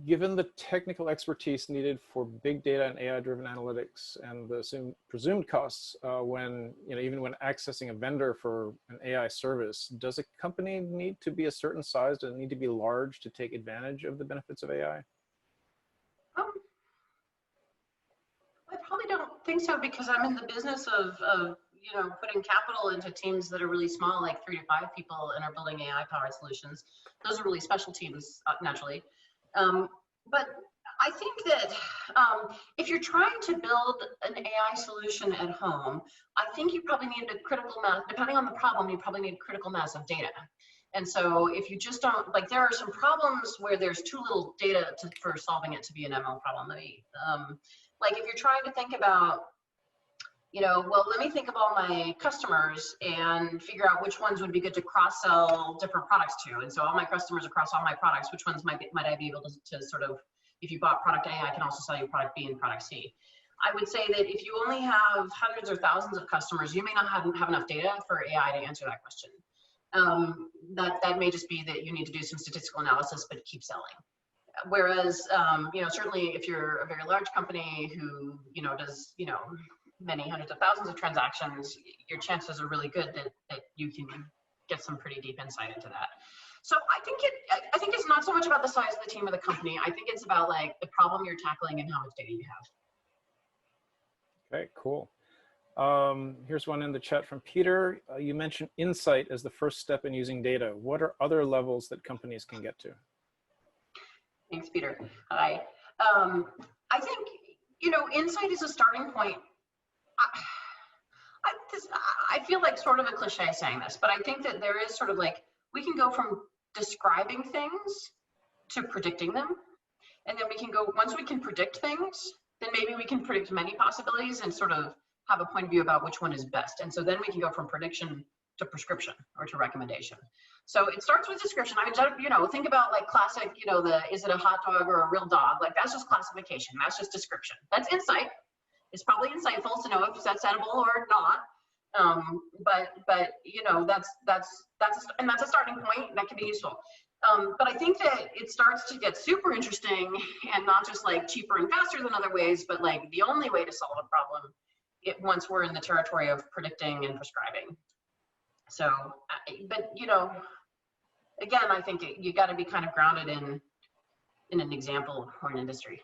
Given the technical expertise needed for big data and AI-driven analytics and the presumed costs when, even when accessing a vendor for an AI service, does a company need to be a certain size? Does it need to be large to take advantage of the benefits of AI? I probably don't think so, because I'm in the business of putting capital into teams that are really small, like 3 to 5 people, and are building AI-powered solutions. Those are really special teams, naturally. But I think that if you're trying to build an AI solution at home, I think you probably need a critical mass, depending on the problem, you probably need a critical mass of data. And so if you just don't, like, there are some problems where there's too little data for solving it to be an ML problem. Like if you're trying to think about, well, let me think of all my customers and figure out which ones would be good to cross-sell different products to. And so all my customers across all my products, which ones might I be able to sort of, if you bought product A, I can also sell you product B and product C. I would say that if you only have hundreds or thousands of customers, you may not have enough data for AI to answer that question. That may just be that you need to do some statistical analysis, but keep selling. Whereas, certainly if you're a very large company who, does, many hundreds of thousands of transactions, your chances are really good that you can get some pretty deep insight into that. So I think it's not so much about the size of the team or the company. I think it's about like the problem you're tackling and how much data you have. Okay, cool. Here's one in the chat from Peter. You mentioned insight as the first step in using data. What are other levels that companies can get to? Thanks, Peter. Hi. I think, insight is a starting point. I feel like sort of a cliche saying this, but I think that there is sort of like, we can go from describing things to predicting them. And then we can go, once we can predict things, then maybe we can predict many possibilities and sort of have a point of view about which one is best. And so then we can go from prediction to prescription or to recommendation. So it starts with description. I mean, think about like classic, is it a hot dog or a real dog? Like that's just classification. That's just description. That's insight. It's probably insightful to know if that's edible or not. But that's a starting point that can be useful. But I think that it starts to get super interesting, and not just like cheaper and faster than other ways, but like the only way to solve a problem once we're in the territory of predicting and prescribing. So, but again, I think you got to be kind of grounded in an example or an industry.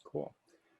Cool.